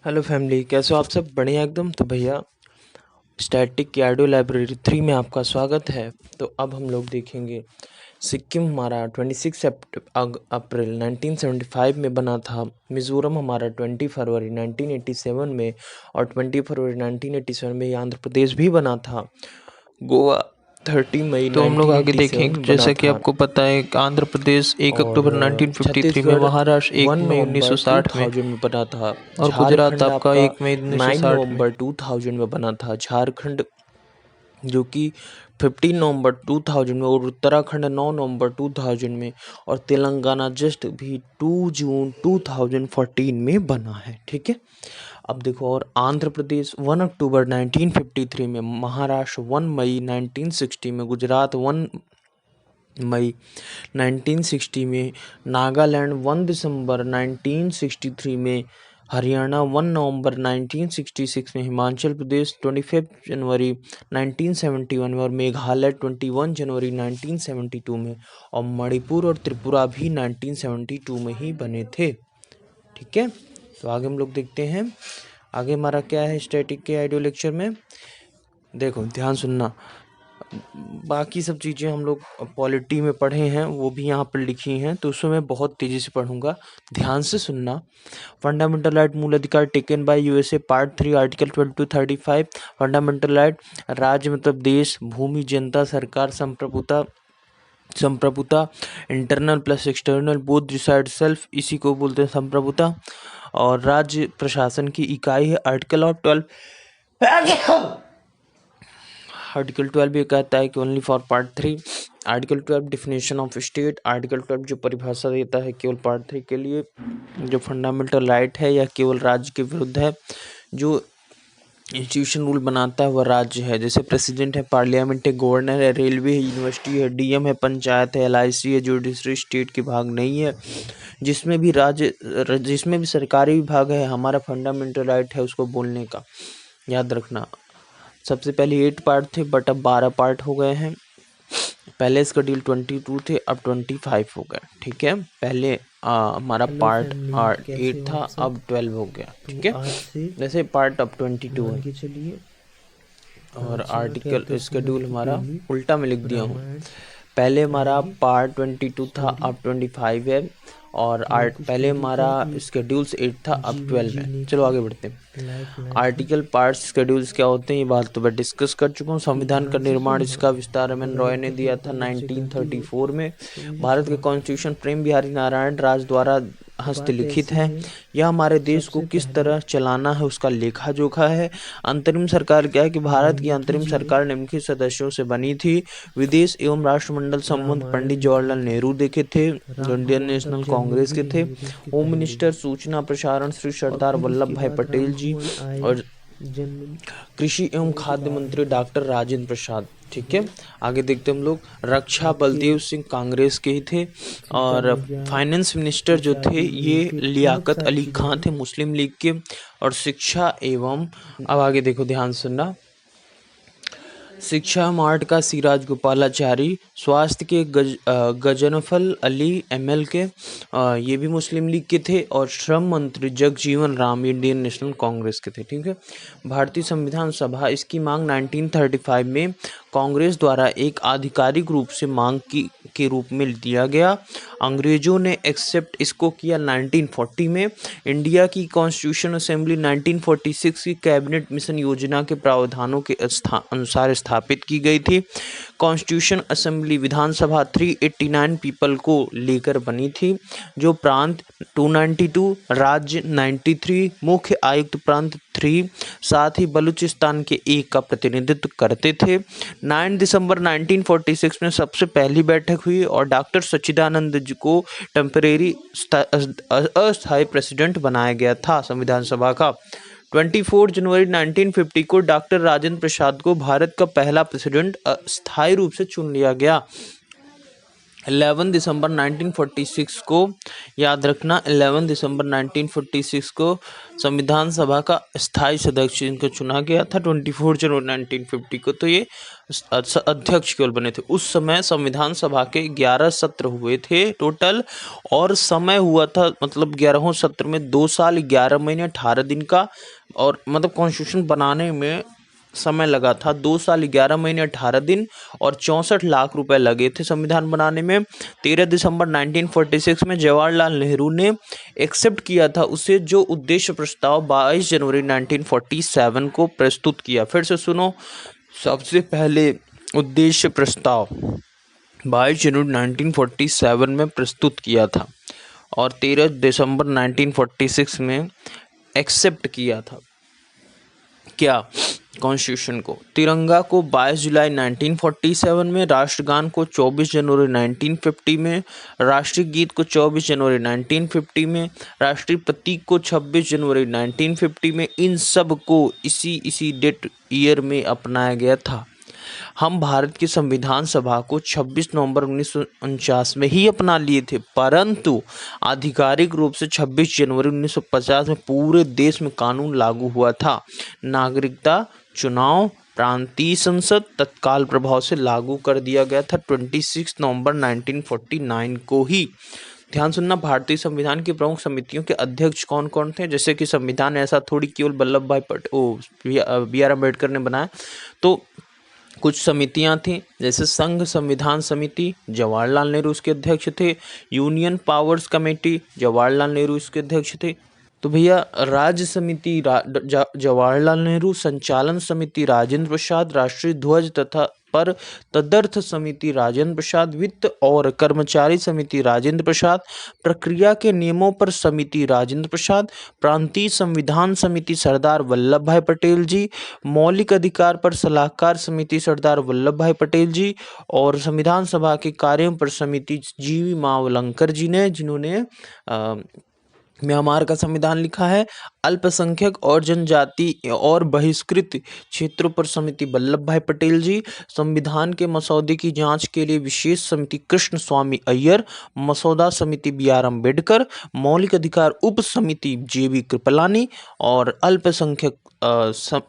Hello family, कैसे हो आप सब? बढ़िया एकदम। तो भैया, स्टैटिक की ऑडियो लाइब्रेरी 3 में आपका स्वागत है। तो अब हम लोग देखेंगे सिक्किम हमारा 26 अप्रैल 1975 में बना था। मिज़ोरम हमारा 20 फरवरी 1987 में, और 20 फरवरी 1987 में आंध्र प्रदेश भी बना था। गोवा 30 मई तो हम लोग आगे 1987 देखें, में बना जैसा कि था। आपको पता है, आंध्र प्रदेश 1 और अक्टूबर 1953 में, छत्तीसगढ़ महाराष्ट्र 1 1 मई नवंबर 1960 में 2000 में बना था। और गुजरात झारखंड आपका आपका 1 मई 9 1960 में। नवंबर 2000 में बना था। झारखंड जो कि 15 नवंबर 2000 में, और उत्तराखंड 9 नवंबर 2000 में, और तेलंगाना जस्ट भी 2 जून 2014 में बना है। ठीक है। अब देखो, और आंध्र प्रदेश 1 अक्टूबर 1953 में, महाराष्ट्र 1 मई 1960 में, गुजरात 1 मई 1960 में, नागालैंड 1 दिसंबर 1963 में, हरियाणा 1 नवंबर 1966 में, हिमाचल प्रदेश 25 जनवरी 1971 में, और मेघालय 21 जनवरी 1972 में, और मणिपुर और त्रिपुरा भी 1972 में ही बने थे। ठीक है। तो आगे हम लोग देखते हैं, आगे हमारा क्या है स्टैटिक के आइडियो लेक्चर में। देखो, ध्यान सुनना। बाकी सब चीज़ें हम लोग पॉलिटी में पढ़े हैं, वो भी यहाँ पर लिखी हैं, तो उसमें मैं बहुत तेज़ी से पढ़ूंगा। ध्यान से सुनना। फंडामेंटल राइट मूल अधिकार taken by USA part 3 article 12 to 35। Fundamental right राज्य मतलब देश, भूमि, जनता, सरकार, संप्रभुता, internal plus external both decide self, इसी को बोलते हैं संप्रभुता। और राज्य प्रशासन की इकाई है। आर्टिकल ऑफ 12 आर्टिकल 12 ये कहता है कि only for part 3। Article 12 definition of state. Article 12 जो परिभाषा देता है केवल पार्ट 3 के लिए, जो फंडामेंटल राइट है या केवल राज्य के विरुद्ध है। जो इंस्टीट्यूशन रूल बनाता है वह राज्य है, जैसे प्रेसिडेंट है, पार्लियामेंट है, गवर्नर है, रेलवे है, यूनिवर्सिटी है, डीएम है, पंचायत है, एलआईसी है। जुडिशरी स्टेट के भाग नहीं है। जिसमें भी सरकारी विभाग है, हमारा फंडामेंटल राइट है उसको बोलने का, याद रखना। सबसे पहले 8 पार्ट थे, बट अब 12 पार्ट हो गए हैं। पहले शेड्यूल 22 थे, अब 25 हो गए। ठीक है। पहले हमारा हेलो पार्ट फैमिली, कैसे 8 हो था, आप सब। अब 12 हो गया। तो ठीक है। आज से जैसे पार्ट अब 22 मान है, के चलिए और आज आर्टिकल 12th शेड्यूल स्टूडेंट की हमारा पहली उल्टा में लिख दिया हूँ। रामायण पहले हमारा पढ़ेंगे। पार्ट 22 था, स्टोरी अब 25 है। और लाइफ पहले स्टोरी हमारा का एक शेड्यूल्स 8 था, अब जीवन 12 है। जीने चलो की आगे बढ़ते हैं। लाइफ लाइन है। आर्टिकल पार्ट्स शेड्यूल्स क्या होते हैं ये बात तो मैं डिस्कस कर चुका हूँ। तो संविधान का ध्यान से निर्माण सुनना। इसका विस्तार एम एन अगर रॉय अब ने तक दिया था लगता है मुझसे गलती हो 1934 में। तो मुझे भारत के क्षमा कीजिए। कॉन्स्टिट्यूशन प्रेम बिहारी नारायण राज द्वारा बात हस्तलिखित ऐसी है। है, यह हमारे देश को सबसे किस पहले तरह चलाना है उसका लेखा जोखा है। अंतरिम सरकार क्या है कि भारत की वाल्मीकि अंतरिम जी ने सरकार निम्नलिखित सदस्यों से बनी थी। विदेश एवं राष्ट्रमंडल संबंध पंडित रामायण लिखा जवाहरलाल था। नेहरू देखे थे, जो राम इंडियन भगवान तब नेशनल जन्मे कांग्रेस भी के थे। नहीं हुए थे उसके होम पहले ही। मिनिस्टर सूचना प्रसारण श्री और सरदार फिर वल्लभ उसके भाई बाद राम पटेल जी, भगवान आए और जन्म कृषि एवं होने के खाद्य बाद मंत्री ही। डॉक्टर राजेंद्र प्रसाद। ठीक है। वो आगे देखते हम लोग। रक्षा आपके बलदेव सिंह कांग्रेस के ही थे। सीता और मैया फाइनेंस मिनिस्टर की जो थे शादी हुई ये फिर बहुत लियाकत सारी अली चीज़ें खान हैं। थे, मुस्लिम लीग के। और शिक्षा एवं, अब आगे देखो, ध्यान सुनना। शिक्षा मार्ट का सिराज गोपालाचारी, स्वास्थ्य के गजनफल अली एमएल के, ये भी मुस्लिम लीग के थे। और श्रम मंत्री जगजीवन राम इंडियन नेशनल कांग्रेस के थे। ठीक है। भारतीय संविधान सभा इसकी मांग 1935 में कांग्रेस द्वारा एक आधिकारिक रूप से मांग के रूप में दिया गया। अंग्रेजों ने एक्सेप्ट इसको किया 1940 में। इंडिया की कॉन्स्टिट्यूशन असेंबली 1946 की कैबिनेट मिशन योजना के प्रावधानों के अनुसार स्थापित की गई थी। कॉन्स्टिट्यूशन असेंबली विधानसभा 389 पीपल को लेकर बनी थी, जो प्रांत 292, राज्य 93, मुख्य आयुक्त प्रांत 3, साथ ही बलूचिस्तान के 1 का प्रतिनिधित्व करते थे। 9 दिसंबर 1946 में सबसे पहली बैठक हुई और डॉक्टर सच्चिदानंद जी को टेम्परेरी अस्थायी प्रेसिडेंट बनाया गया था संविधान सभा का। 24 जनवरी 1950 को डॉक्टर राजेंद्र प्रसाद को भारत का पहला प्रेसिडेंट अस्थायी रूप से चुन लिया गया। 11 दिसंबर 1946 को, याद रखना 11 दिसंबर 1946 को संविधान सभा का स्थायी सदस्य इनको चुना गया था। 24 जनवरी 1950 को तो ये अध्यक्ष केवल बने थे। उस समय संविधान सभा के 11 सत्र हुए थे टोटल, और समय हुआ था मतलब 11वें सत्र में 2 साल 11 महीने 18 दिन का, और मतलब कॉन्स्टिट्यूशन बनाने में समय लगा था 2 साल 11 महीने 18 दिन और 64 लाख रुपए लगे थे संविधान बनाने में। 13 दिसंबर 1946 में जवाहरलाल नेहरू ने एक्सेप्ट किया था उसे, जो उद्देश्य प्रस्ताव 22 जनवरी 1947 को प्रस्तुत किया। फिर से सुनो, सबसे पहले उद्देश्य प्रस्ताव 22 जनवरी 1947 में प्रस्तुत किया था और 13 दिसंबर 1946 में एक्सेप्ट किया था क्या, कॉन्स्टिट्यूशन को। तिरंगा को 22 जुलाई 1947 में, राष्ट्रगान को 24 जनवरी 1950 में, राष्ट्रीय गीत को 24 जनवरी 1950 में, राष्ट्रीय प्रतीक को 26 जनवरी 1950 में, इन सब को इसी डेट ईयर में अपनाया गया था। हम भारत की संविधान सभा को 26 नवंबर 1949 में ही अपना लिए थे, परंतु आधिकारिक रूप से 26 जनवरी 1950 में पूरे देश में कानून लागू हुआ था। नागरिकता, चुनाव, प्रांतीय संसद तत्काल प्रभाव से लागू कर दिया गया था 26 नवंबर 1949 को ही। ध्यान सुनना, भारतीय संविधान की प्रमुख समितियों के अध्यक्ष कौन कौन थे। जैसे कि संविधान ऐसा थोड़ी केवल वल्लभ भाई पटेल बी आर अम्बेडकर ने बनाया, तो कुछ समितियां थीं, जैसे संघ संविधान समिति, जवाहरलाल नेहरू उसके अध्यक्ष थे। Union powers committee, Jawaharlal Nehru इसके अध्यक्ष थे। तो भैया राज्य समिति जवाहरलाल नेहरू, संचालन समिति राजेंद्र प्रसाद, राष्ट्रीय ध्वज तथा पर तदर्थ समिति राजेंद्र प्रसाद, वित्त और कर्मचारी समिति राजेंद्र प्रसाद, प्रक्रिया के नियमों पर समिति राजेंद्र प्रसाद, प्रांतीय संविधान समिति सरदार वल्लभ भाई पटेल जी, मौलिक अधिकार पर सलाहकार समिति सरदार वल्लभ भाई पटेल जी, और संविधान सभा के कार्यों पर समिति जीवी मावलंकर जी ने, जिन्होंने म्यांमार का संविधान लिखा है। अल्पसंख्यक और जनजाति और बहिष्कृत क्षेत्रों पर समिति वल्लभ भाई पटेल जी, संविधान के मसौदे की जांच के लिए विशेष समिति कृष्ण स्वामी अय्यर, मसौदा समिति बी आर अम्बेडकर, मौलिक अधिकार उप समिति JB कृपलानी, और अल्पसंख्यक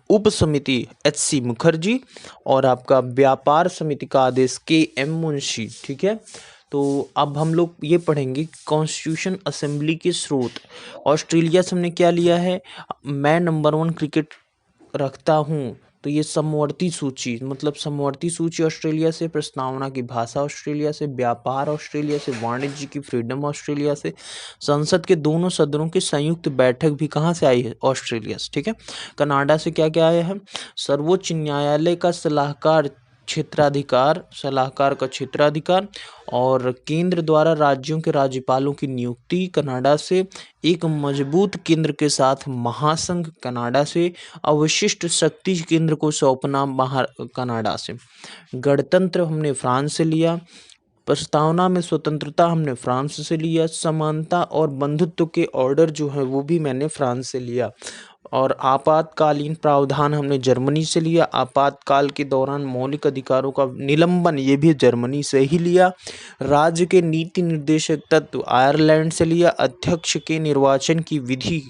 उप समिति HC मुखर्जी, और आपका व्यापार समिति का आदेश KM मुंशी। ठीक है, तो अब हम लोग ये पढ़ेंगे कॉन्स्टिट्यूशन असेंबली के स्रोत। ऑस्ट्रेलिया से हमने क्या लिया है, मैं नंबर 1 क्रिकेट रखता हूँ, तो ये समवर्ती सूची, मतलब समवर्ती सूची ऑस्ट्रेलिया से, प्रस्तावना की भाषा ऑस्ट्रेलिया से, व्यापार ऑस्ट्रेलिया से, वाणिज्य की फ्रीडम ऑस्ट्रेलिया से, संसद के दोनों सदनों की संयुक्त बैठक भी कहाँ से आई है, ऑस्ट्रेलिया से। ठीक है, कनाडा से क्या क्या आया है, सर्वोच्च न्यायालय का सलाहकार का क्षेत्राधिकार, और केंद्र द्वारा राज्यों के राज्यपालों की नियुक्ति कनाडा से, एक मजबूत केंद्र के साथ महासंघ कनाडा से, अवशिष्ट शक्ति केंद्र को सौंपना कनाडा से, गणतंत्र हमने फ्रांस से लिया, प्रस्तावना में स्वतंत्रता हमने फ्रांस से लिया, समानता और बंधुत्व के ऑर्डर जो है वो भी मैंने फ्रांस से लिया, और आपातकालीन प्रावधान हमने जर्मनी से लिया, आपातकाल के दौरान मौलिक अधिकारों का निलंबन ये भी जर्मनी से ही लिया, राज्य के नीति निर्देशक तत्व आयरलैंड से लिया, अध्यक्ष के निर्वाचन की विधि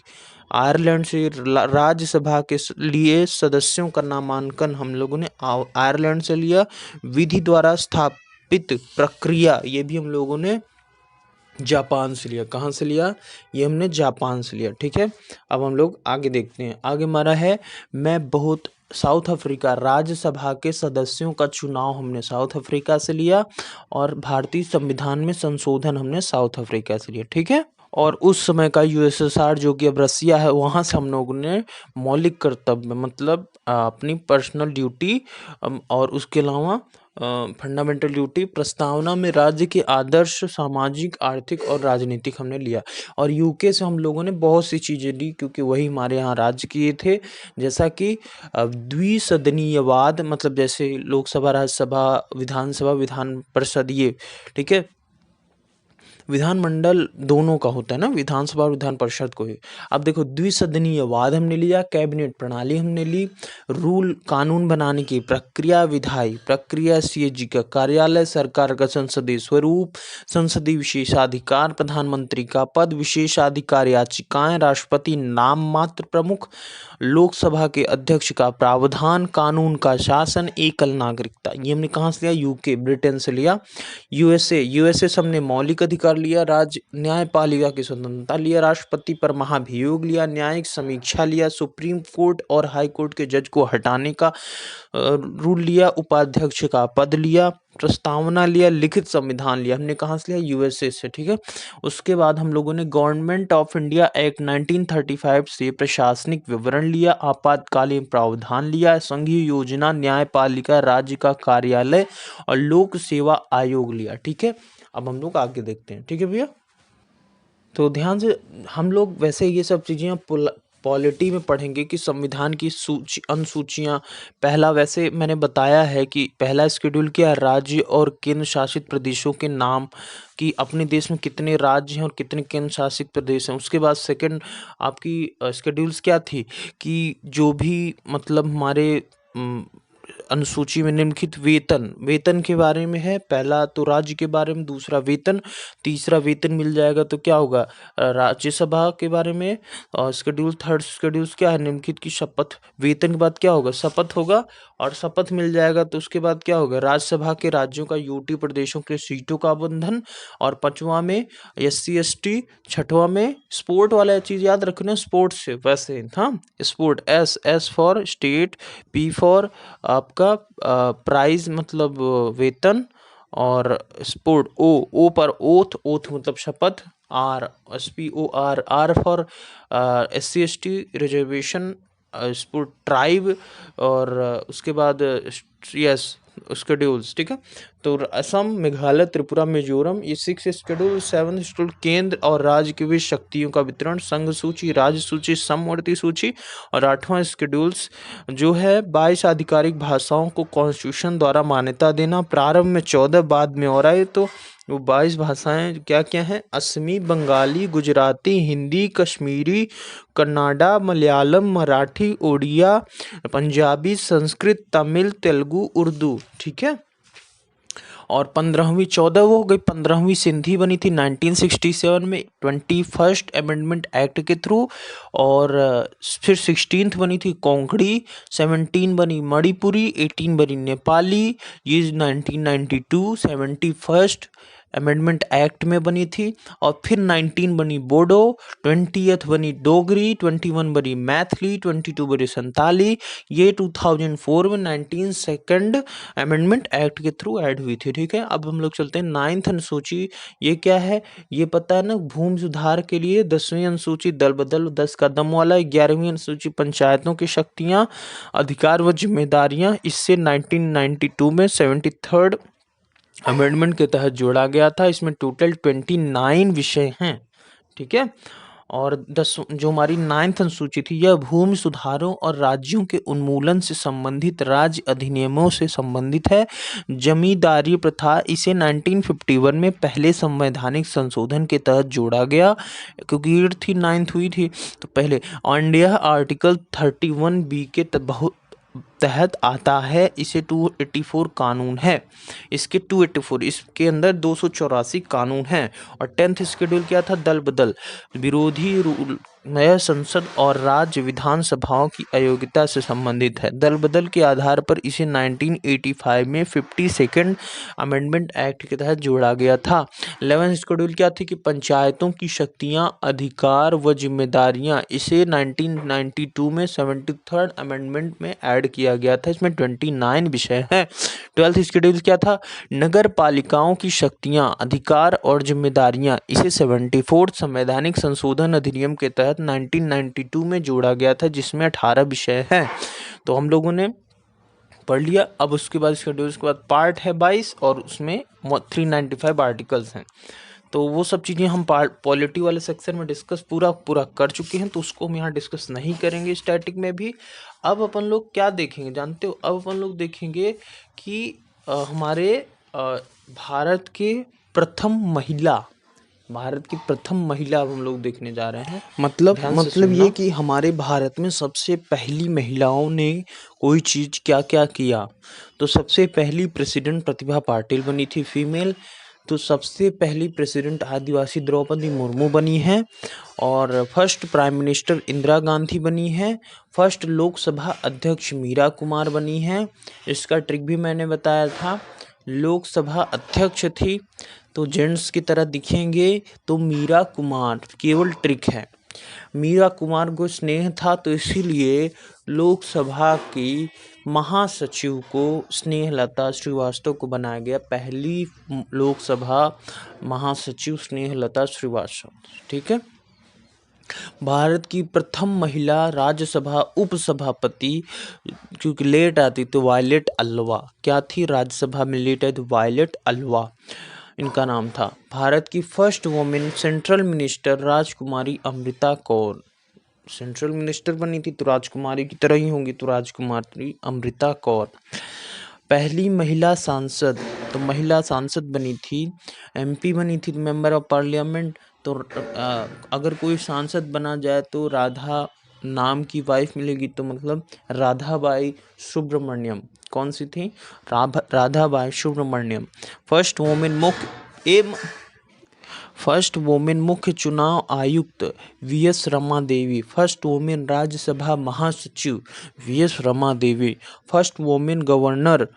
आयरलैंड से, राज्यसभा के लिए सदस्यों का नामांकन हम लोगों ने आयरलैंड से लिया, विधि द्वारा स्थापित प्रक्रिया ये भी हम लोगों ने जापान से लिया। कहाँ से लिया, ये हमने जापान से लिया। ठीक है, अब हम लोग आगे देखते हैं। आगे हमारा है साउथ अफ्रीका, राज्यसभा के सदस्यों का चुनाव हमने साउथ अफ्रीका से लिया, और भारतीय संविधान में संशोधन हमने साउथ अफ्रीका से लिया। ठीक है, और उस समय का USSR जो कि अब रसिया है, वहाँ से हम लोगों ने मौलिक कर्तव्य मतलब अपनी पर्सनल ड्यूटी और उसके अलावा फंडामेंटल ड्यूटी, प्रस्तावना में राज्य के आदर्श सामाजिक, आर्थिक और राजनीतिक हमने लिया, और UK से हम लोगों ने बहुत सी चीज़ें ली क्योंकि वही हमारे यहाँ राज्य किए थे, जैसा कि द्विसदनीयवाद, मतलब जैसे लोकसभा, राज्यसभा, विधानसभा, विधान परिषद, ये। ठीक है, विधानमंडल दोनों का होता है ना, विधानसभा और विधान परिषद को ही। अब देखो, द्विसदनीय वाद हमने लिया, कैबिनेट प्रणाली हमने ली, रूल कानून बनाने की प्रक्रिया, विधायी प्रक्रिया, सीएजी का कार्यालय, सरकार का संसदीय स्वरूप, संसदीय विशेषाधिकार, प्रधानमंत्री का पद, विशेषाधिकार याचिकाएं, राष्ट्रपति नाम मात्र प्रमुख, लोकसभा के अध्यक्ष का प्रावधान, कानून का शासन, एकल नागरिकता। ये हमने कहाँ से लिया? यूके, ब्रिटेन से लिया। यूएसए से हमने मौलिक अधिकार लिया, राज्य न्यायपालिका की स्वतंत्रता लिया, राष्ट्रपति पर महाभियोग लिया, न्यायिक समीक्षा लिया, सुप्रीम कोर्ट और हाई कोर्ट के जज को हटाने का रूल लिया, उपाध्यक्ष का पद लिया, प्रस्तावना लिया, लिखित संविधान लिया। हमने कहाँ से लिया? यूएसए से, ठीक है। उसके बाद हम लोगों ने गवर्नमेंट ऑफ इंडिया एक्ट 1935 से प्रशासनिक विवरण लिया, आपातकालीन प्रावधान लिया, संघीय योजना, न्यायपालिका, राज्य का कार्यालय और लोक सेवा आयोग लिया, ठीक है। अब हम लोग आगे देखते हैं, ठीक है भैया। तो ध्यान से हम लोग वैसे ये सब चीज़ें पॉलिटी में पढ़ेंगे कि संविधान की सूची अनुसूचियाँ। पहला, वैसे मैंने बताया है कि पहला शेड्यूल क्या है? राज्य और केंद्र शासित प्रदेशों के नाम, कि अपने देश में कितने राज्य हैं और कितने केंद्र शासित प्रदेश हैं। उसके बाद सेकंड आपकी शेड्यूल्स क्या थी कि जो भी मतलब हमारे अनुसूची में निम्नलिखित वेतन के बारे में है। पहला तो राज्य के बारे में, दूसरा वेतन, तीसरा वेतन मिल जाएगा तो क्या होगा? राज्यसभा के बारे में। और शेड्यूल थर्ड शेड्यूल्स क्या है? निम्नलिखित की शपथ। वेतन के बाद क्या होगा? शपथ होगा, और शपथ मिल जाएगा तो उसके बाद क्या होगा? राज्यसभा के राज्यों का यूटी प्रदेशों के सीटों का बंधन, और पांचवा में SC ST, छठवां में स्पोर्ट वाला चीज याद रखना, स्पोर्ट्स से वैसे, हाँ, sport, S for state, P for आपका प्राइज मतलब वेतन, और स्पोर्ट O पर ओथ मतलब शपथ, R for SC ST reservation, sport tribe, और उसके बाद यस शेड्यूल्स, ठीक है। तो असम, मेघालय, त्रिपुरा, मिजोरम, ये 6 शेड्यूल। 7 शेड्यूल केंद्र और राज्य के बीच शक्तियों का वितरण, संघ सूची, राज्य सूची, समवर्ती सूची। और 8वां शेड्यूल्स जो है 22 आधिकारिक भाषाओं को कॉन्स्टिट्यूशन द्वारा मान्यता देना। प्रारंभ में 14, बाद में और आए तो वो 22 भाषाएं क्या क्या हैं? असमी, बंगाली, गुजराती, हिंदी, कश्मीरी, कन्नाडा, मलयालम, मराठी, उड़िया, पंजाबी, संस्कृत, तमिल, तेलुगु, उर्दू, ठीक है। और 15वीं 14 वो हो गई, 15वीं सिंधी बनी थी 1967 में 21st अमेंडमेंट एक्ट के थ्रू। और फिर 16th बनी थी कोंकणी, 17 बनी मणिपुरी, 18 बनी नेपाली, ये 1992 71st अमेंडमेंट एक्ट में बनी थी। और फिर 19 बनी बोडो, 20th बनी डोगरी, 21 बनी मैथिली, 22 बनी संताली। ये 2004 में 19 सेकंड अमेंडमेंट एक्ट के थ्रू ऐड हुई थी, ठीक है। अब हम लोग चलते हैं 9th अनुसूची। ये क्या है? ये पता है ना, भूमि सुधार के लिए। 10वीं अनुसूची दल बदल 10 कदम वाला। 11वीं अनुसूची पंचायतों की शक्तियाँ, अधिकार व जिम्मेदारियाँ, इससे 1992 में 73rd अमेंडमेंट के तहत जोड़ा गया था। इसमें टोटल 29 विषय हैं, ठीक है। और 10 जो हमारी 9th अनुसूची थी, यह भूमि सुधारों और राज्यों के उन्मूलन से संबंधित राज्य अधिनियमों से संबंधित है। जमींदारी प्रथा, इसे 1951 में पहले संवैधानिक संशोधन के तहत जोड़ा गया, क्योंकि 8th थी 9th हुई थी तो पहले। इंडिया आर्टिकल 31B के तहत आता है। इसे 284 कानून है, इसके 284, इसके अंदर 284 कानून हैं। और 10th शेड्यूल क्या था? दल बदल, विरोधी रूल, नया संसद और राज्य विधानसभाओं की अयोग्यता से संबंधित है। दल बदल के आधार पर इसे 1985 में 52nd अमेंडमेंट एक्ट के तहत जोड़ा गया था। 11th शेड्यूल क्या थी? कि पंचायतों की शक्तियां, अधिकार व जिम्मेदारियां, इसे 1992 में 73rd अमेंडमेंट में ऐड किया गया था। इसमें 29 विषय हैं। 12th शेड्यूल क्या था? नगर पालिकाओं की शक्तियां, अधिकार और जिम्मेदारियां, इसे 74th संवैधानिक संशोधन अधिनियम के तहत 1992 में जोड़ा गया था, जिसमें 18 विषय हैं। तो हम लोगों ने पढ़ लिया। अब उसके बाद शेड्यूल्स के बाद पार्ट है 22 और उसमें 395 आर्टिकल्स हैं। तो वो सब चीज़ें हम पॉलिटी वाले सेक्शन में डिस्कस पूरा कर चुके हैं, तो उसको हम यहाँ डिस्कस नहीं करेंगे स्टैटिक में भी। अब अपन लोग क्या देखेंगे जानते हो? अब अपन लोग देखेंगे कि हमारे भारत के प्रथम महिला भारत की प्रथम महिला अब हम लोग देखने जा रहे हैं। मतलब ध्यान से मतलब ये सुनना। कि हमारे भारत में सबसे पहली महिलाओं ने कोई चीज़ क्या क्या किया। तो सबसे पहली प्रेसिडेंट प्रतिभा पाटिल बनी थी, फीमेल। तो सबसे पहली प्रेसिडेंट आदिवासी द्रौपदी मुर्मू बनी है। और first prime minister Indira Gandhi बनी है। फर्स्ट लोकसभा अध्यक्ष मीरा कुमार बनी है। इसका ट्रिक भी मैंने बताया था। लोकसभा अध्यक्ष थी तो जेंट्स की तरह दिखेंगे, तो मीरा कुमार, केवल ट्रिक है। मीरा कुमार को स्नेह था तो इसीलिए लोकसभा की महासचिव को स्नेहलता श्रीवास्तव को बनाया गया। पहली लोकसभा महासचिव स्नेहलता श्रीवास्तव, ठीक है। भारत की प्रथम महिला राज्यसभा उपसभापति, क्योंकि लेट आती तो वायलेट अल्वा, क्या थी राज्यसभा में लेट आई तो वायलेट अल्वा इनका नाम था। भारत की फर्स्ट वुमेन सेंट्रल मिनिस्टर राजकुमारी अमृता कौर, सेंट्रल मिनिस्टर बनी थी तो राजकुमारी की तरह ही होंगी, तो राजकुमारी अमृता कौर। पहली महिला सांसद, तो महिला सांसद बनी थी, एमपी बनी थी, मेंबर ऑफ पार्लियामेंट। तो अगर कोई सांसद बना जाए तो राधा नाम की वाइफ मिलेगी, तो मतलब राधाबाई सुब्रमण्यम। कौन सी थी? राधाबाई सुब्रमण्यम। फर्स्ट वुमेन मुख्य चुनाव आयुक्त VS Rama Devi. First women Rajya Sabha महासचिव VS Rama Devi. First women governor,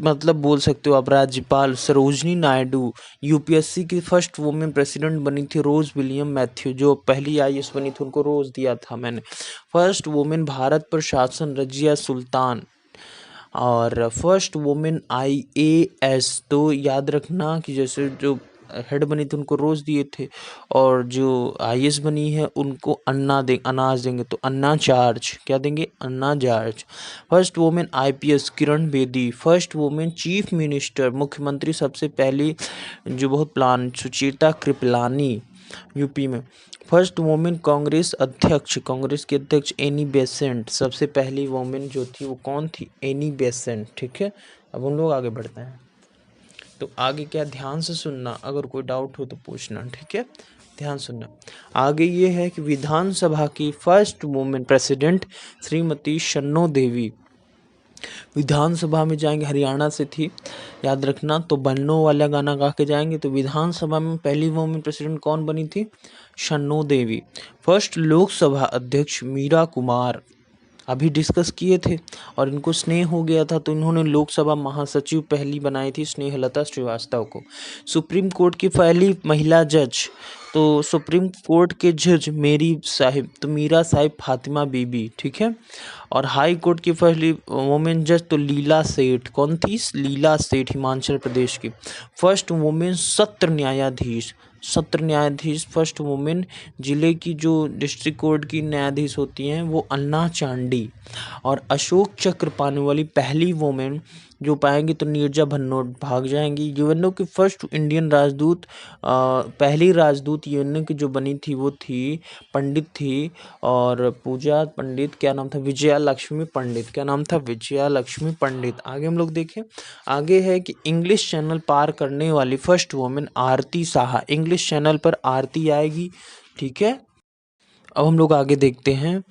मतलब बोल सकते हो आप राज्यपाल, सरोजनी नायडू। यूपीएससी की फर्स्ट वुमेन प्रेसिडेंट बनी थी रोज विलियम मैथ्यू, जो पहली आईएएस बनी थी उनको रोज दिया था मैंने। फर्स्ट वुमेन भारत प्रशासन रजिया सुल्तान। और फर्स्ट वुमेन आईएएस, तो याद रखना कि जैसे जो हेड बनी थी उनको रोज दिए थे, और जो आईएएस बनी है उनको अनाज देंगे, तो अन्ना चार्ज, क्या देंगे? Anna charge. First women IPS Kiran Bedi. First women chief minister, मुख्यमंत्री सबसे पहली जो बहुत प्लान, सुचेता कृपलानी, यूपी में। फर्स्ट वुमेन कांग्रेस अध्यक्ष, कांग्रेस के अध्यक्ष एनी बेसेंट। सबसे पहली वुमेन जो थी वो कौन थी? एनी बेसेंट, ठीक है। अब हम लोग आगे बढ़ते हैं। तो आगे क्या, ध्यान से सुनना, अगर कोई डाउट हो तो पूछना, ठीक है। ध्यान सुनना। आगे ये है कि विधानसभा की फर्स्ट वुमेन प्रेसिडेंट श्रीमती शन्नो देवी। विधानसभा में जाएंगे, हरियाणा से थी, याद रखना। तो बन्नो वाला गाना गा के जाएंगे। तो विधानसभा में पहली वुमेन प्रेसिडेंट कौन बनी थी? शन्नो देवी। फर्स्ट लोकसभा अध्यक्ष मीरा कुमार, अभी डिस्कस किए थे, और इनको स्नेह हो गया था तो इन्होंने लोकसभा महासचिव पहली बनाई थी स्नेहलता श्रीवास्तव को। सुप्रीम कोर्ट की पहली महिला जज, तो सुप्रीम कोर्ट के जज मेरी साहिब, तो मीरा साहिब फातिमा बीबी, ठीक है। और हाई कोर्ट की पहली वुमेन जज तो लीला सेठ, कौन थी? लीला सेठ, हिमाचल प्रदेश की। फर्स्ट वुमेन सत्र न्यायाधीश, फर्स्ट वुमेन जिले की जो डिस्ट्रिक्ट कोर्ट की न्यायाधीश होती हैं वो अन्ना चांडी। और अशोक चक्र पाने वाली पहली वुमेन जो पाएंगी तो नीरजा भनोट, भाग जाएंगी। यूएनओ की फर्स्ट इंडियन राजदूत, पहली राजदूत यूएनओ की जो बनी थी वो थी पंडित थी, और पूजा पंडित, क्या नाम था? विजया लक्ष्मी पंडित, क्या नाम था? विजया लक्ष्मी पंडित। आगे हम लोग देखें, आगे है कि इंग्लिश चैनल पार करने वाली फर्स्ट वुमेन आरती साहा। इंग्लिश चैनल पर आरती आएगी, ठीक है। अब हम लोग आगे देखते हैं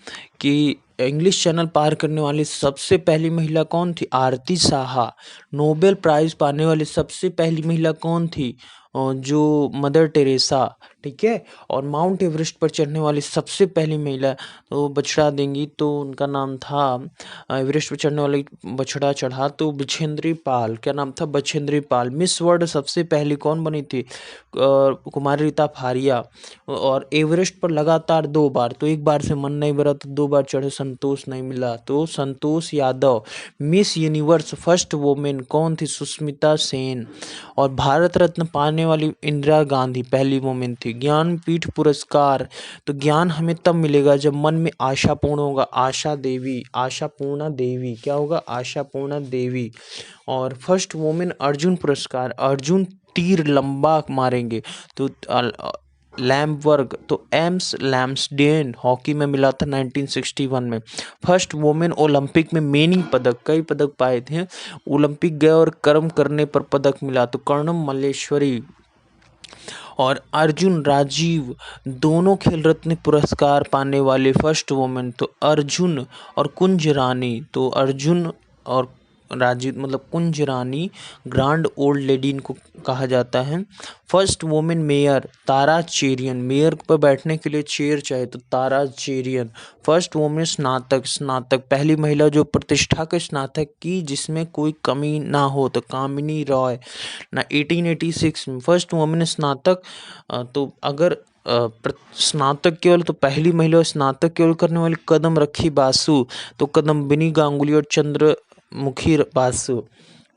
कि इंग्लिश चैनल पार करने वाली सबसे पहली महिला कौन थी? आरती साहा। नोबेल प्राइज पाने वाली सबसे पहली महिला कौन थी? जो मदर टेरेसा, ठीक है। और माउंट एवरेस्ट पर चढ़ने वाली सबसे पहली महिला, तो बछड़ा देंगी, तो उनका नाम था, एवरेस्ट पर चढ़ने वाली बछड़ा चढ़ा तो बिछेंद्री पाल, क्या नाम था? बछेंद्री पाल। मिस वर्ल्ड सबसे पहली कौन बनी थी? कुमारी रीता फारिया। और एवरेस्ट पर लगातार 2 बार, तो एक बार से मन नहीं भरा तो 2 बार चढ़े, संतोष नहीं मिला, तो Santosh Yadav. Miss Universe first women कौन थी? सुष्मिता सेन। और भारत रत्न पाने वाली इंदिरा गांधी पहली वुमेन थी। ज्ञानपीठ पुरस्कार, तो ज्ञान हमें तब मिलेगा जब मन में आशा पूर्ण होगा। आशा देवी, आशा पूर्णा देवी, क्या होगा? आशा पूर्णा देवी। और फर्स्ट वुमेन अर्जुन पुरस्कार, अर्जुन तीर लंबा मारेंगे, तो लैम्बवर्ग, तो एम्स लैम्सडेन हॉकी में मिला था 1961 में। फर्स्ट वुमेन ओलंपिक में मेनी पदक, कई पदक पाए थे, ओलंपिक गए और कर्म करने पर पदक मिला, तो कर्णम मल्लेश्वरी। और अर्जुन राजीव दोनों खेल रत्न पुरस्कार पाने वाले फर्स्ट वुमेन। तो अर्जुन और कुंज रानी, तो अर्जुन और राजीव मतलब कुंज रानी ग्रांड ओल्ड लेडी इनको कहा जाता है। फर्स्ट वुमेन मेयर तारा चेरियन, मेयर पर बैठने के लिए चेयर चाहिए तो तारा चेरियन। फर्स्ट वुमेन स्नातक पहली महिला जो प्रतिष्ठा के स्नातक की जिसमें कोई कमी ना हो तो कामिनी रॉय ना 1886 में। फर्स्ट वुमेन स्नातक तो अगर स्नातक केवल तो पहली महिला स्नातक केवल करने वाली कदम रखी बासु, तो कदम्बिनी गांगुली और Chandramukhi Basu.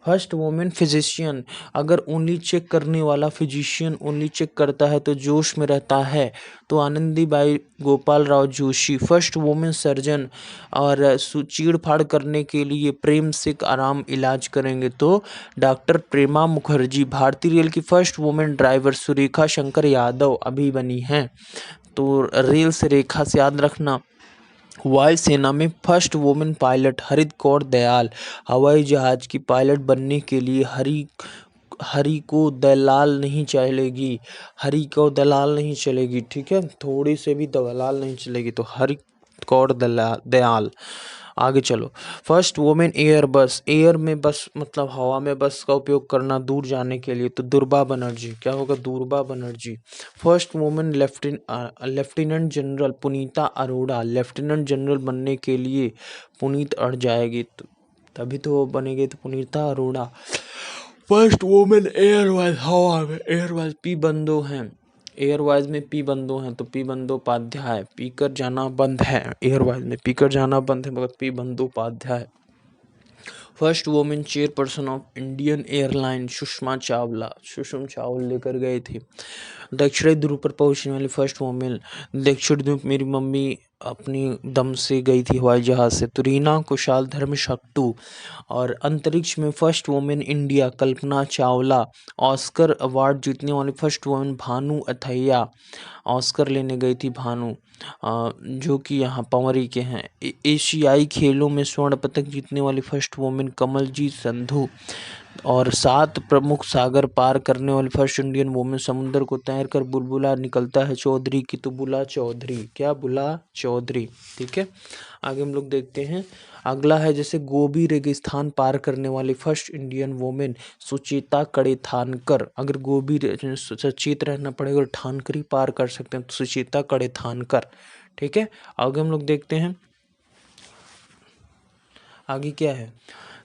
First women physician, अगर उंगली चेक करने वाला फिजिशियन उंगली चेक करता है तो जोश में रहता है तो Anandibai Gopal Rao Joshi. First women surgeon, और चीड़ फाड़ करने के लिए प्रेम से आराम इलाज करेंगे तो डॉक्टर प्रेमा मुखर्जी। भारतीय रेल की first women driver Surekha Shankar Yadav अभी बनी हैं, तो रेल से रेखा से याद रखना। वायुसेना में फर्स्ट वुमेन पायलट हरित कौर दयाल। हवाई जहाज की पायलट बनने के लिए हरी को दलाल नहीं चलेगी, हरी को दलाल नहीं चलेगी, ठीक है, थोड़ी से भी दलाल नहीं चलेगी, तो हरी कौर दयाल। आगे चलो। फर्स्ट वुमेन एयर बस, एयर में बस मतलब हवा में बस का उपयोग करना दूर जाने के लिए तो दुर्बा बनर्जी। क्या होगा? Durba Banerjee. First women lieutenant general Punita Arora, lieutenant general बनने के लिए पुनीत अड़ जाएगी तो तभी तो वो बनेगी, तो पुनीता अरोड़ा। फर्स्ट वुमेन एयरवाइज, हवा में एयरवाइज पी बंदो हैं, एयरवाइज में पी बंदो हैं तो पी बंदोपाध्याय। पीकर जाना बंद है, एयरवाइज में पीकर जाना बंद है मगर P Bandopadhyay. First women chairperson of Indian airline Sushma Chawla लेकर गए थे। दक्षिणी ध्रुव पर पहुंचने वाली फर्स्ट वुमेन, दक्षिण ध्रुव मेरी मम्मी अपनी दम से गई थी हवाई जहाज से, तो रीना कुशाल धर्म शक्टू। और अंतरिक्ष में first women India Kalpana Chawla. Oscar award जीतने वाली first women Bhanu Athaiya, Oscar लेने गई थी भानु, जो कि यहाँ पंवरी के हैं। एशियाई खेलों में स्वर्ण पदक जीतने वाली फर्स्ट वुमेन कमलजीत संधू। और 7 प्रमुख सागर पार करने वाली फर्स्ट इंडियन वुमेन, समुद्र को तैर कर बुलबुला निकलता है चौधरी की तो बुला चौधरी। क्या? बुला चौधरी, ठीक है। आगे हम लोग देखते हैं। अगला है जैसे गोबी रेगिस्तान पार करने वाली फर्स्ट इंडियन वुमेन सुचेता कड़ेथानकर। अगर गोबी सचेत रहना पड़ेगा, ठानकर ही पार कर सकते हैं, तो सुचेता कड़ेथानकर, ठीक है। आगे हम लोग देखते हैं आगे क्या है।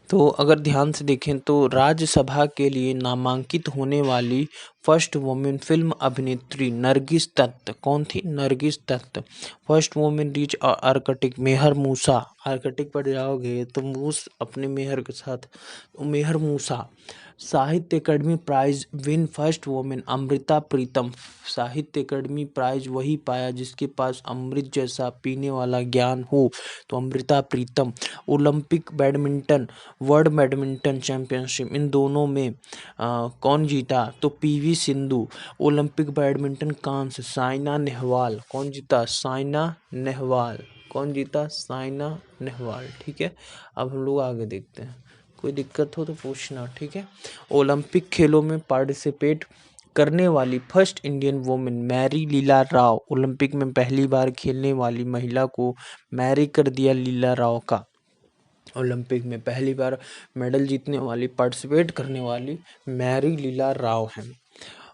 तो अगर ध्यान से देखें तो राज्यसभा के लिए नामांकित होने वाली फर्स्ट वुमेन फिल्म अभिनेत्री नरगिस दत्त। कौन थी? Nargis Dutt. First women reach Arctic, Mehar Musa. Arctic पर जाओगे तो मूस अपने मेहर के साथ, Mehar Musa. Sahitya Akademi prize win first women Amrita Pritam. Sahitya Akademi prize वही पाया जिसके पास अमृत जैसा पीने वाला ज्ञान हो, तो Amrita Pritam. Olympic badminton, world badminton championship, इन दोनों में कौन जीता? तो पीवी सिंधु। ओलंपिक बैडमिंटन कांस्य साइना नेहवाल। कौन जीता? साइना नेहवाल। कौन जीता? साइना नेहवाल, ठीक है। अब हम लोग आगे देखते हैं, कोई दिक्कत हो तो पूछना, ठीक है। ओलंपिक खेलों में पार्टिसिपेट करने वाली फर्स्ट इंडियन वुमेन मैरी लीला राव। ओलंपिक में पहली बार खेलने वाली महिला को मैरी कर दिया लीला राव का। ओलंपिक में पहली बार मेडल जीतने वाली, पार्टिसिपेट करने वाली मैरी लीला राव हैं।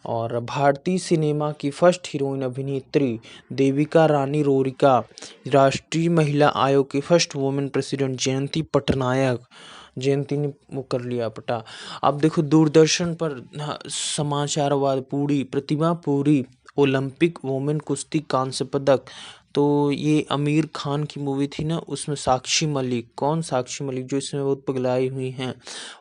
और भारतीय सिनेमा की फर्स्ट हीरोइन अभिनेत्री देविका रानी रोरिका। राष्ट्रीय महिला आयोग की फर्स्ट वुमेन प्रेसिडेंट जयंती पटनायक। जयंती ने वो कर लिया पटा। अब देखो दूरदर्शन पर समाचारवाद पूरी, प्रतिभा पूरी, ओलंपिक वुमेन कुश्ती कांस्य पदक। तो ये आमिर खान की मूवी थी ना, उसमें साक्षी मलिक। कौन? साक्षी मलिक, जो इसमें बहुत पगलाई हुई हैं।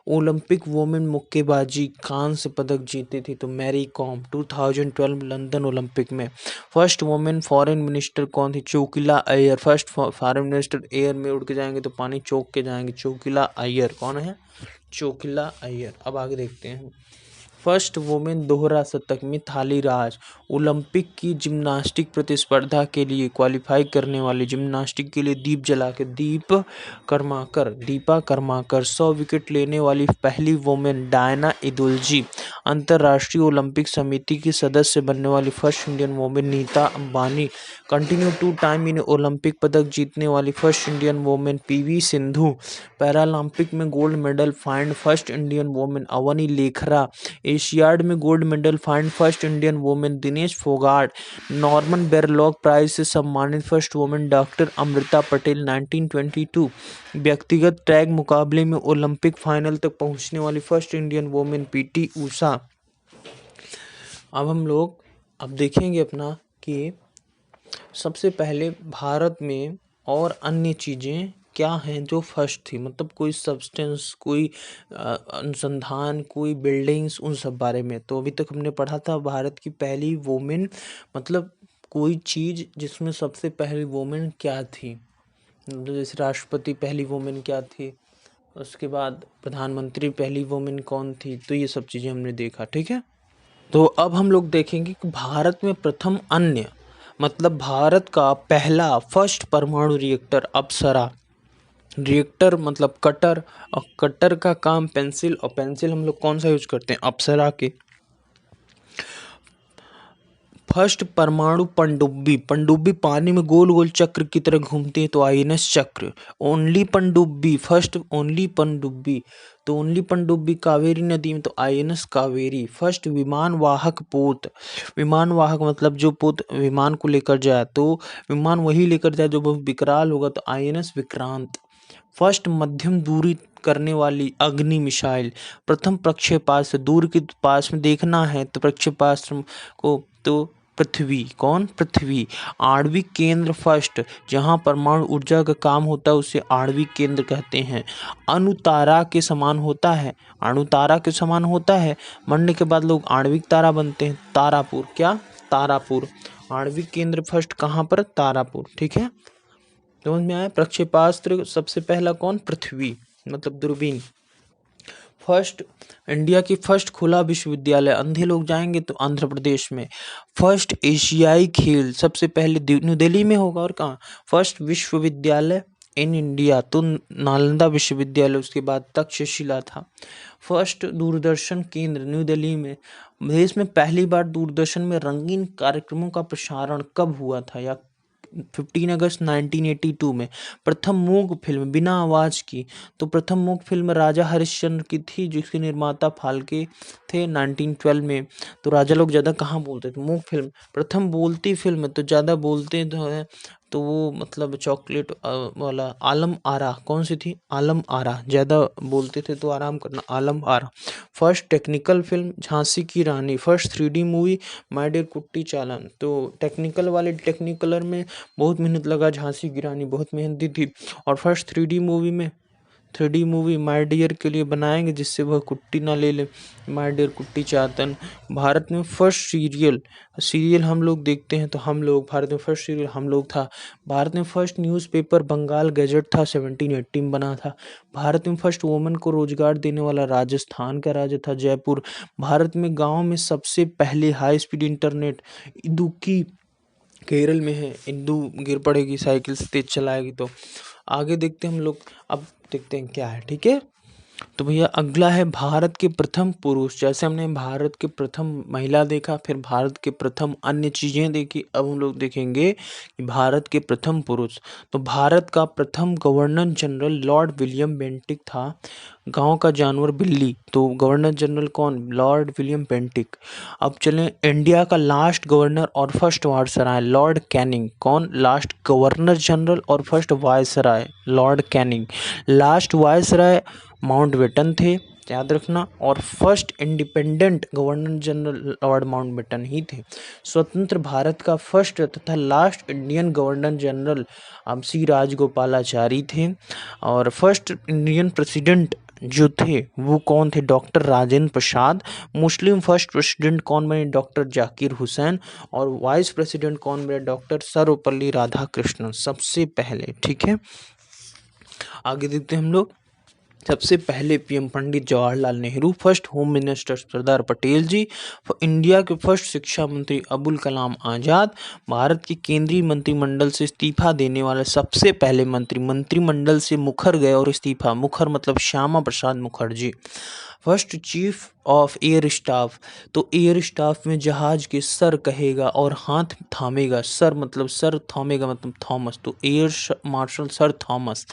ओलंपिक वुमेन मुक्केबाजी कांस्य पदक जीती थी तो मैरी कॉम 2012 लंदन ओलंपिक में। फर्स्ट वुमेन फॉरेन मिनिस्टर कौन थी? Chokila Iyer. First foreign minister air में उड़ के जाएंगे तो पानी चौक के जाएंगे, चोकिला अय्यर। कौन है? चोकिला अय्यर। अब आगे देखते हैं। फर्स्ट वुमेन दोहरा शतक मिताली राज। ओलंपिक की जिम्नास्टिक प्रतिस्पर्धा के लिए क्वालिफाई करने वाली जिम्नास्टिक के लिए दीपा कर्माकर 100 विकेट लेने वाली पहली वुमेन। डायना इदुलजी। अंतर्राष्ट्रीय ओलंपिक समिति की सदस्य बनने वाली first Indian women. Nita Ambani. Continue 2 time in Olympic पदक जीतने वाली first Indian women. PV Sindhu. Paralympic में gold medal find first Indian women. Avani Lekhara. Asiad में gold medal find first Indian women. Dinesh Phogat. Norman Borlaug prize से सम्मानित first women. Doctor Amrita Patel 1922। व्यक्तिगत track मुकाबले में ओलंपिक फाइनल तक पहुंचने वाली first Indian women. PT Usha. अब देखेंगे अपना कि सबसे पहले भारत में और अन्य चीज़ें क्या हैं जो फर्स्ट थी, मतलब कोई सब्सटेंस, कोई अनुसंधान, कोई बिल्डिंग्स, उन सब बारे में। तो अभी तक हमने पढ़ा था भारत की पहली वुमेन, मतलब कोई चीज़ जिसमें सबसे पहली वुमेन क्या थी, जैसे राष्ट्रपति पहली वुमेन क्या थी, उसके बाद प्रधानमंत्री पहली वुमेन कौन थी, तो ये सब चीज़ें हमने देखा। ठीक है, तो अब हम लोग देखेंगे कि भारत में प्रथम अन्य, मतलब भारत का पहला फर्स्ट परमाणु रिएक्टर अप्सरा। रिएक्टर मतलब कटर, और कटर का काम पेंसिल, और पेंसिल हम लोग कौन सा यूज करते हैं, अप्सरा के। फर्स्ट परमाणु पनडुब्बी। पनडुब्बी पानी में गोल गोल चक्र की तरह घूमती है, तो आईएनएस चक्र। ओनली पनडुब्बी, फर्स्ट ओनली पनडुब्बी, तो ओनली पनडुब्बी कावेरी नदी में, तो आईएनएस कावेरी। फर्स्ट विमान वाहक पोत। विमान वाहक मतलब जो पोत विमान को लेकर जाए, तो विमान वही लेकर जाए जो बहुत विकराल होगा, तो आईएनएस विक्रांत। फर्स्ट मध्यम दूरी करने वाली अग्नि मिसाइल। प्रथम प्रक्षेपास्त्र, दूर के पास में देखना है तो प्रक्षेपास्त्र को, तो पृथ्वी, कौन, पृथ्वी। आणविक केंद्र फर्स्ट, जहां परमाणु ऊर्जा का काम होता है उसे आणविक केंद्र कहते हैं। अणुतारा के समान होता है, अणुतारा के समान होता है, मरने के बाद लोग आणविक तारा बनते हैं। तारापुर, क्या, तारापुर। आणविक केंद्र फर्स्ट कहाँ पर, तारापुर। ठीक है, समझ में आया। प्रक्षेपास्त्र सबसे पहला कौन, पृथ्वी, मतलब दूरबीन। फर्स्ट इंडिया की फर्स्ट खुला विश्वविद्यालय, अंधे लोग जाएंगे तो आंध्र प्रदेश में। फर्स्ट एशियाई खेल सबसे पहले न्यू दिल्ली में होगा, और कहाँ। फर्स्ट विश्वविद्यालय इन इंडिया, तो नालंदा विश्वविद्यालय, उसके बाद तक्षशिला था। फर्स्ट दूरदर्शन केंद्र न्यू दिल्ली में। देश में पहली बार दूरदर्शन में रंगीन कार्यक्रमों का प्रसारण कब हुआ था, या 15 अगस्त 1982 में। प्रथम मूक फिल्म बिना आवाज की, तो प्रथम मूक फिल्म राजा हरिश्चंद्र की थी, जिसके निर्माता फाल्के थे 1912 में। तो राजा लोग ज़्यादा कहाँ बोलते थे, मूक फिल्म। प्रथम बोलती फिल्म, तो ज़्यादा बोलते तो है, तो वो मतलब चॉकलेट वाला आलम आरा, कौन सी थी, आलम आरा, ज़्यादा बोलते थे तो आराम करना, Alam Ara. First technical film Jhansi की रानी। First 3D movie my dear Kutti Chathan, तो टेक्निकल वाले टेक्निकलर में बहुत मेहनत लगा, झांसी की रानी बहुत मेहनती थी। और first 3D movie my dear के लिए बनाएंगे, जिससे वह कुट्टी ना ले ले, माय डियर कुट्टी चातन। भारत में फर्स्ट सीरियल हम लोग देखते हैं, तो हम लोग, भारत में फर्स्ट सीरियल हम लोग था। भारत में फर्स्ट न्यूज़पेपर बंगाल गजट था, 1780 में बना था। भारत में फर्स्ट वुमेन को रोजगार देने वाला राजस्थान का राज्य था, जयपुर। भारत में गाँव में सबसे पहले high speed internet Idukki Kerala में है। इंदू गिर पड़ेगी साइकिल से तेज चलाएगी तो। आगे देखते हैं हम लोग, अब देखते हैं क्या है। ठीक है, तो भैया अगला है भारत के प्रथम पुरुष। जैसे हमने भारत के प्रथम महिला देखा, फिर भारत के प्रथम अन्य चीजें देखी, अब हम लोग देखेंगे कि भारत के प्रथम पुरुष। तो भारत का प्रथम governor general Lord William Bentinck था। गांव का जानवर बिल्ली, तो गवर्नर जनरल कौन, लॉर्ड विलियम बेंटिक। अब चलें इंडिया का लास्ट गवर्नर और फर्स्ट वायसराय, लॉर्ड कैनिंग। कौन, लास्ट गवर्नर जनरल और first viceroy, Lord Canning. Last viceroy Mountbatten थे, याद रखना, और first independent governor general Lord Mountbatten ही थे। स्वतंत्र भारत का फर्स्ट तथा लास्ट इंडियन गवर्नर जनरल अब सी राजगोपालाचारी थे। और फर्स्ट इंडियन प्रेसिडेंट जो थे वो कौन थे, डॉक्टर राजेंद्र प्रसाद। मुस्लिम फर्स्ट प्रेसिडेंट कौन बने, डॉक्टर जाकिर हुसैन। और वाइस प्रेसिडेंट कौन बने, डॉक्टर सर्वपल्ली राधाकृष्णन, सबसे पहले। ठीक है, आगे देखते हैं हम लोग। सबसे पहले PM Pandit Jawaharlal Nehru, first home minister Sardar Patel ji, India के फर्स्ट शिक्षा मंत्री अबुल कलाम आज़ाद, भारत के केंद्रीय मंत्रिमंडल से इस्तीफा देने वाले सबसे पहले मंत्रिमंडल से मुखर गए और इस्तीफा, मुखर मतलब Shyama Prasad Mukherjee, first chief of air staff, तो एयर स्टाफ में जहाज के सर कहेगा और हाथ थामेगा, सर मतलब सर, थामेगा मतलब थॉमस, तो एयर मार्शल सर थॉमस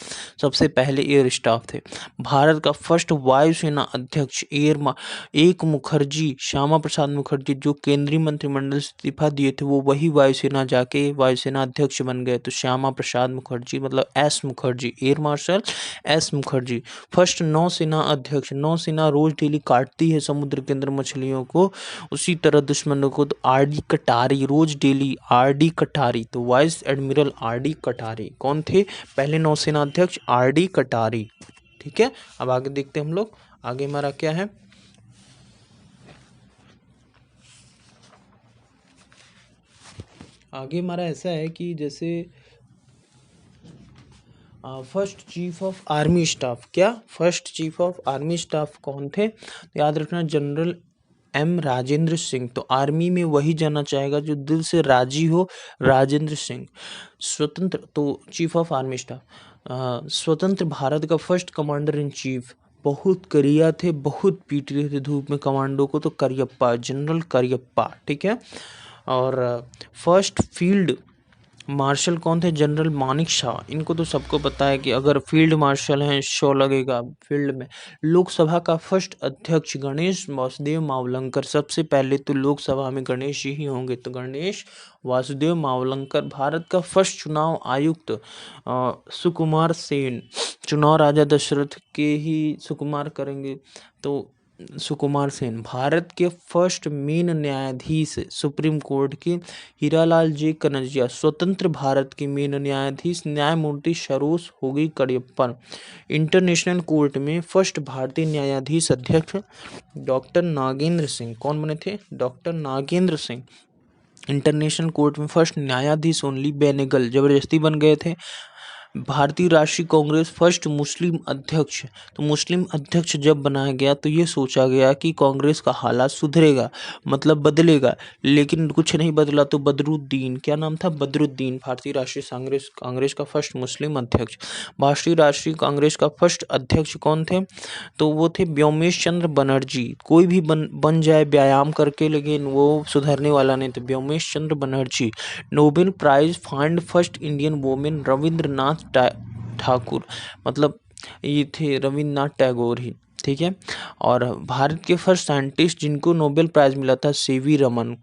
सबसे पहले एयर स्टाफ थे। भारत का फर्स्ट वायुसेना अध्यक्ष एक मुखर्जी, श्यामा प्रसाद मुखर्जी, जो केंद्रीय मंत्रिमंडल से इस्तीफा दिए थे वो वही वायुसेना जाके वायुसेना अध्यक्ष बन गए, तो श्यामा प्रसाद मुखर्जी मतलब S Mukherjee, air marshal S Mukherjee. First नौसेना अध्यक्ष, नौसेना रोज डेली काटती है समुद्र के अंदर मछलियों को, उसी तरह दुश्मनों को, तो आर डी कटारी, रोज डेली आर डी कटारी, तो वाइस एडमिरल आर डी कटारी कौन थे, पहले नौसेना अध्यक्ष आर डी कटारी। ठीक है, अब आगे देखते हैं हम लोग, आगे हमारा क्या है, आगे हमारा ऐसा है कि जैसे first chief of army staff, क्या first chief of army staff कौन थे, याद रखना जनरल एम राजेंद्र सिंह, तो आर्मी में वही जाना चाहेगा जो दिल से राजी हो, राजेंद्र सिंह। स्वतंत्र, तो चीफ ऑफ आर्मी स्टाफ, स्वतंत्र भारत का फर्स्ट कमांडर इन चीफ, बहुत करिया थे, बहुत पीट रहे थे धूप में कमांडो को, तो करियप्पा, जनरल करियप्पा। ठीक है, और फर्स्ट फील्ड मार्शल कौन थे, जनरल मानिक शाह, इनको तो सबको पता है कि अगर फील्ड मार्शल हैं शो लगेगा फील्ड में। लोकसभा का फर्स्ट अध्यक्ष गणेश वासुदेव मावलंकर, सबसे पहले तो लोकसभा में गणेश जी ही होंगे, तो गणेश वासुदेव मावलंकर। भारत का फर्स्ट चुनाव आयुक्त सुकुमार सेन, चुनाव राजा दशरथ के ही सुकुमार करेंगे, तो सुकुमार सेन। भारत के फर्स्ट मेन न्यायाधीश सुप्रीम कोर्ट के हीरालाल जे कन्हैया, स्वतंत्र भारत के मेन न्यायाधीश न्यायमूर्ति सरोज होगी करियप्पन। इंटरनेशनल कोर्ट में फर्स्ट भारतीय न्यायाधीश अध्यक्ष डॉक्टर नागेंद्र सिंह, कौन बने थे, doctor Nagendra Singh. International court में फर्स्ट न्यायाधीश ओनली बेनेगल, जबरदस्ती बन गए थे। भारतीय राष्ट्रीय कांग्रेस फर्स्ट मुस्लिम अध्यक्ष, तो मुस्लिम अध्यक्ष जब बनाया गया तो ये सोचा गया कि कांग्रेस का हालात सुधरेगा, मतलब बदलेगा, लेकिन कुछ नहीं बदला, तो बदरुद्दीन, क्या नाम था, बदरुद्दीन, भारतीय राष्ट्रीय कांग्रेस का फर्स्ट मुस्लिम अध्यक्ष। भारतीय राष्ट्रीय कांग्रेस का फर्स्ट अध्यक्ष कौन थे, तो वो थे व्योमेश चंद्र बनर्जी, कोई भी बन जाए व्यायाम करके, लेकिन वो सुधरने वाला नहीं, तो Vyomesh Chandra Banerjee. Nobel prize find first Indian women Rabindranath Thakur, मतलब ये थे रविंद्रनाथ टैगोर ही। ठीक है, और भारत के फर्स्ट साइंटिस्ट जिनको नोबेल प्राइज मिला था सीवी रमन।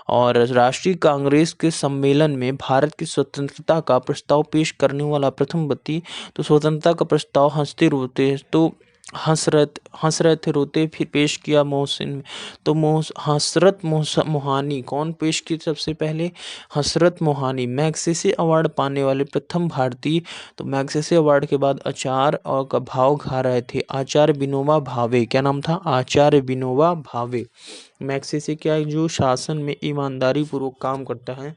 और राष्ट्रीय कांग्रेस के सम्मेलन में भारत की स्वतंत्रता का प्रस्ताव पेश करने वाला प्रथम व्यक्ति, तो स्वतंत्रता का प्रस्ताव हंसते रोते, तो हंस रहे थे रोते फिर पेश किया मोहसिन, तो हसरत मोहानी, कौन पेश की सबसे पहले, हसरत मोहानी। मैग्सेसे अवार्ड पाने वाले प्रथम भारतीय, तो मैग्सेसे अवार्ड के बाद आचार्य और का भाव खा रहे थे, आचार्य विनोबा भावे, क्या नाम था, आचार्य विनोबा भावे। मैग्सेसे क्या है, जो शासन में ईमानदारी पूर्वक काम करता है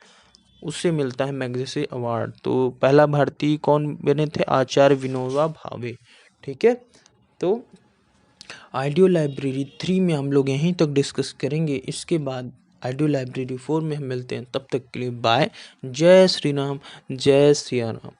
उससे मिलता है मैग्सेसे अवार्ड, तो पहला भारतीय कौन बने थे, आचार्य विनोबा भावे। ठीक है, तो ऑडियो लाइब्रेरी 3 में हम लोग यहीं तक डिस्कस करेंगे, इसके बाद ऑडियो लाइब्रेरी 4 में हम मिलते हैं, तब तक के लिए बाय, जय श्री राम, जय सिया राम।